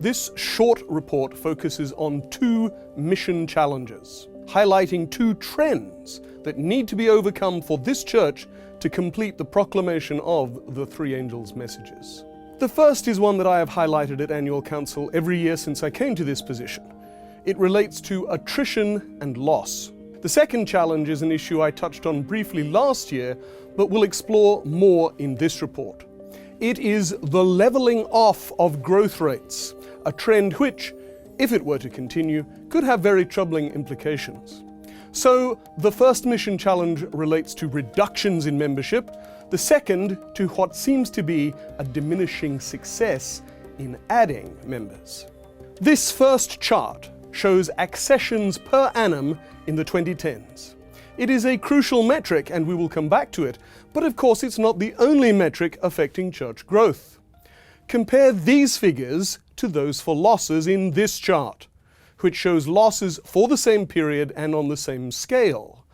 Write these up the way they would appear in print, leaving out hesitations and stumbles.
This short report focuses on 2 mission challenges, highlighting 2 trends that need to be overcome for this church to complete the proclamation of the 3 angels' messages. The first is one that I have highlighted at annual council every year since I came to this position. It relates to attrition and loss. The second challenge is an issue I touched on briefly last year, but will explore more in this report. It is the leveling off of growth rates, a trend which, if it were to continue, could have very troubling implications. So, the first mission challenge relates to reductions in membership, the second to what seems to be a diminishing success in adding members. This first chart shows accessions per annum in the 2010s. It is a crucial metric, and we will come back to it, but of course it's not the only metric affecting church growth. Compare these figures to those for losses in this chart, which shows losses for the same period and on the same scale.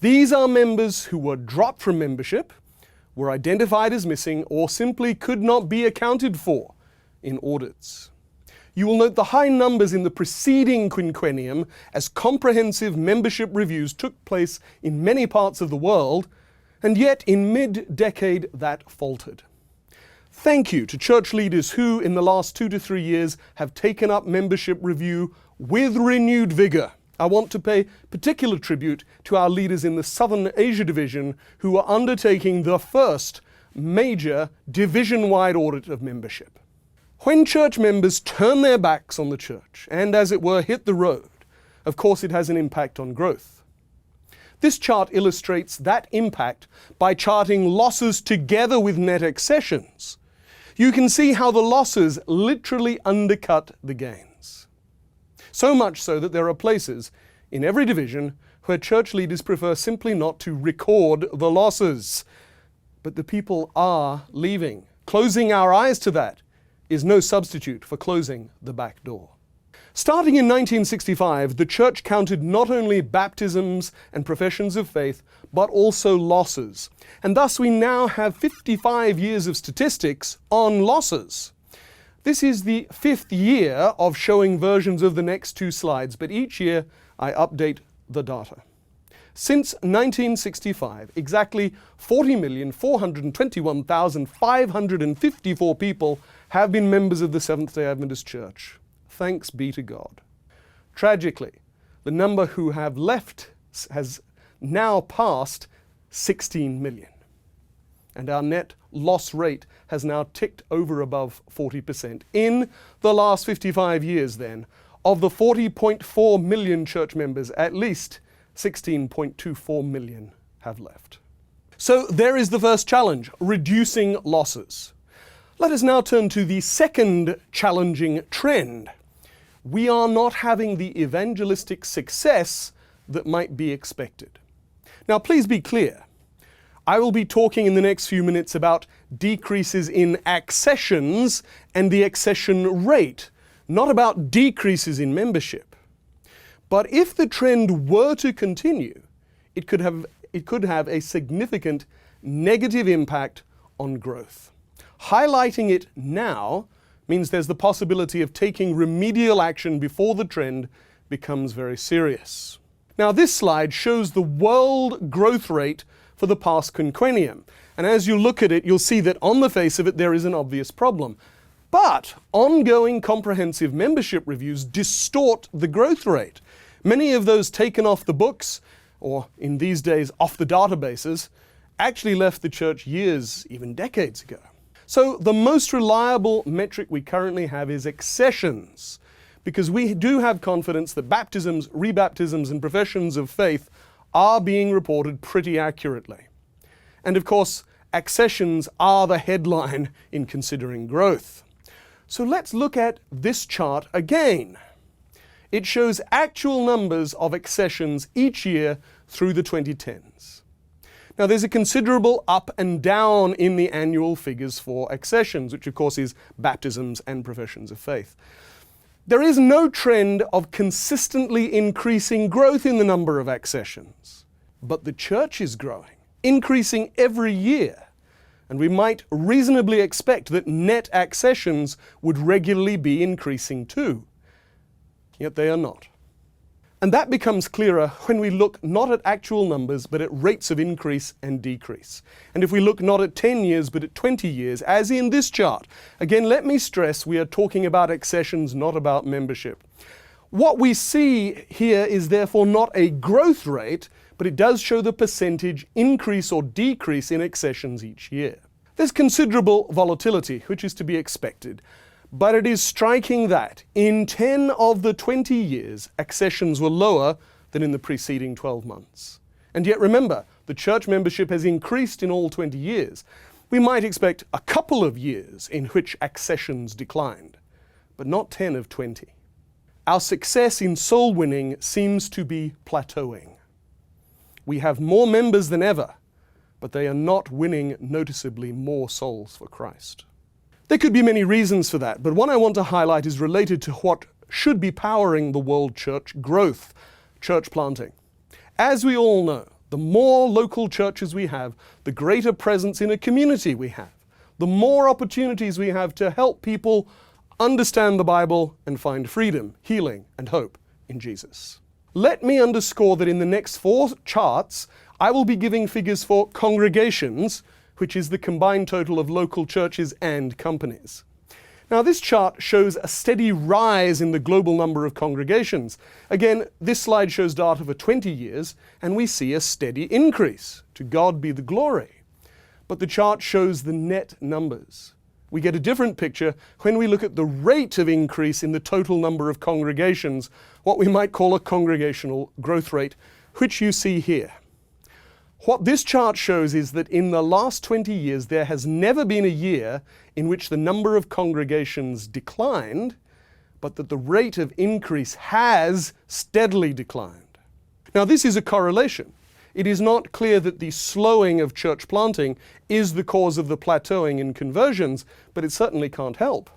These are members who were dropped from membership, were identified as missing, or simply could not be accounted for in audits. You will note the high numbers in the preceding quinquennium as comprehensive membership reviews took place in many parts of the world, and yet in mid-decade that faltered. Thank you to church leaders who, in the last 2 to 3 years, have taken up membership review with renewed vigor. I want to pay particular tribute to our leaders in the Southern Asia Division who are undertaking the first major division-wide audit of membership. When church members turn their backs on the church and, as it were, hit the road, of course it has an impact on growth. This chart illustrates that impact by charting losses together with net accessions. You can see how the losses literally undercut the gains. So much so that there are places in every division where church leaders prefer simply not to record the losses. But the people are leaving. Closing our eyes to that is no substitute for closing the back door. Starting in 1965, the church counted not only baptisms and professions of faith, but also losses. And thus we now have 55 years of statistics on losses. This is the 5th year of showing versions of the next 2 slides, but each year I update the data. Since 1965, exactly 40,421,554 people have been members of the Seventh-day Adventist Church. Thanks be to God. Tragically, the number who have left has now passed 16 million. And our net loss rate has now ticked over above 40%. In the last 55 years, then, of the 40.4 million church members, at least 16.24 million have left. So there is the first challenge, reducing losses. Let us now turn to the second challenging trend. We are not having the evangelistic success that might be expected. Now, please be clear. I will be talking in the next few minutes about decreases in accessions and the accession rate, not about decreases in membership. But if the trend were to continue, it could have a significant negative impact on growth. Highlighting it now means there's the possibility of taking remedial action before the trend becomes very serious. Now, this slide shows the world growth rate for the past quinquennium. And as you look at it, you'll see that on the face of it, there is an obvious problem. But ongoing comprehensive membership reviews distort the growth rate. Many of those taken off the books, or in these days off the databases, actually left the church years, even decades ago. So the most reliable metric we currently have is accessions, because we do have confidence that baptisms, rebaptisms, and professions of faith are being reported pretty accurately. And of course, accessions are the headline in considering growth. So let's look at this chart again. It shows actual numbers of accessions each year through the 2010s. Now, there's a considerable up and down in the annual figures for accessions, which of course is baptisms and professions of faith. There is no trend of consistently increasing growth in the number of accessions, but the church is growing, increasing every year. and we might reasonably expect that net accessions would regularly be increasing too. Yet they are not. And that becomes clearer when we look not at actual numbers, but at rates of increase and decrease. And if we look not at 10 years, but at 20 years, as in this chart. Again, let me stress, we are talking about accessions, not about membership. What we see here is therefore not a growth rate, but it does show the percentage increase or decrease in accessions each year. There's considerable volatility, which is to be expected. But it is striking that in 10 of the 20 years, accessions were lower than in the preceding 12 months. And yet remember, the church membership has increased in all 20 years. We might expect a couple of years in which accessions declined, but not 10 of 20. Our success in soul winning seems to be plateauing. We have more members than ever, but they are not winning noticeably more souls for Christ. There could be many reasons for that, but one I want to highlight is related to what should be powering the world church growth, church planting. As we all know, the more local churches we have, the greater presence in a community we have, the more opportunities we have to help people understand the Bible and find freedom, healing, and hope in Jesus. Let me underscore that in the next 4 charts, I will be giving figures for congregations, which is the combined total of local churches and companies. Now this chart shows a steady rise in the global number of congregations. Again, this slide shows data for 20 years, and we see a steady increase. To God be the glory. But the chart shows the net numbers. We get a different picture when we look at the rate of increase in the total number of congregations, what we might call a congregational growth rate, which you see here. What this chart shows is that in the last 20 years, there has never been a year in which the number of congregations declined, but that the rate of increase has steadily declined. Now, this is a correlation. It is not clear that the slowing of church planting is the cause of the plateauing in conversions, but it certainly can't help.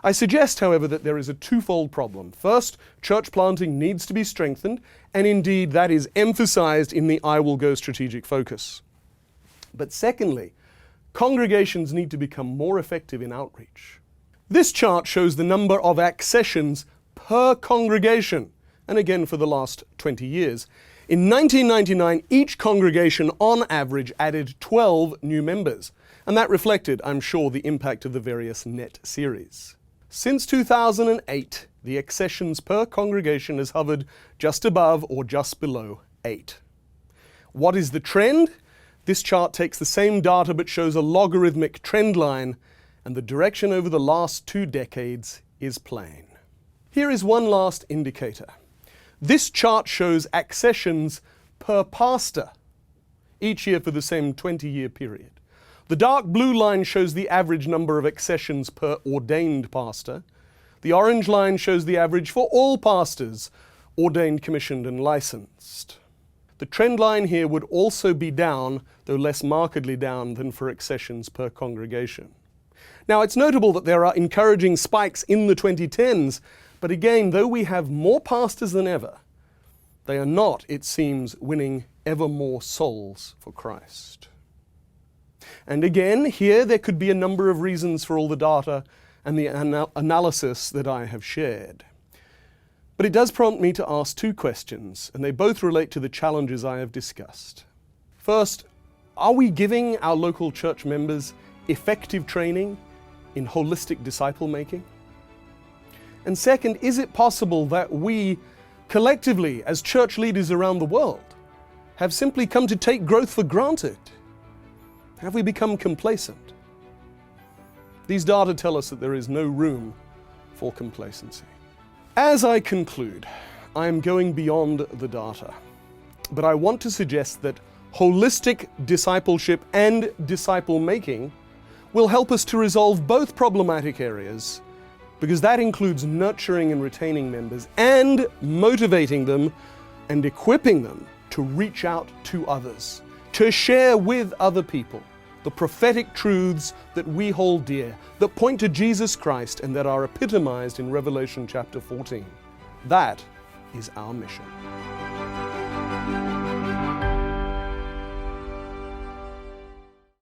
I suggest, however, that there is a twofold problem. First, church planting needs to be strengthened, and indeed that is emphasized in the I Will Go strategic focus. But secondly, congregations need to become more effective in outreach. This chart shows the number of accessions per congregation, and again for the last 20 years. In 1999, each congregation on average added 12 new members, and that reflected, I'm sure, the impact of the various net series. Since 2008, the accessions per congregation has hovered just above or just below 8. What is the trend? This chart takes the same data but shows a logarithmic trend line, and the direction over the last 2 decades is plain. Here is one last indicator. This chart shows accessions per pastor, each year for the same 20-year period. The dark blue line shows the average number of accessions per ordained pastor. The orange line shows the average for all pastors, ordained, commissioned, and licensed. The trend line here would also be down, though less markedly down than for accessions per congregation. Now, it's notable that there are encouraging spikes in the 2010s, but again, though we have more pastors than ever, they are not, it seems, winning ever more souls for Christ. And again, here there could be a number of reasons for all the data and the analysis that I have shared. But it does prompt me to ask 2 questions, and they both relate to the challenges I have discussed. First, are we giving our local church members effective training in holistic disciple making? And second, is it possible that we, collectively, as church leaders around the world, have simply come to take growth for granted? Have we become complacent? These data tell us that there is no room for complacency. As I conclude, I am going beyond the data, but I want to suggest that holistic discipleship and disciple making will help us to resolve both problematic areas, because that includes nurturing and retaining members and motivating them and equipping them to reach out to others, to share with other people the prophetic truths that we hold dear, that point to Jesus Christ and that are epitomized in Revelation chapter 14. That is our mission.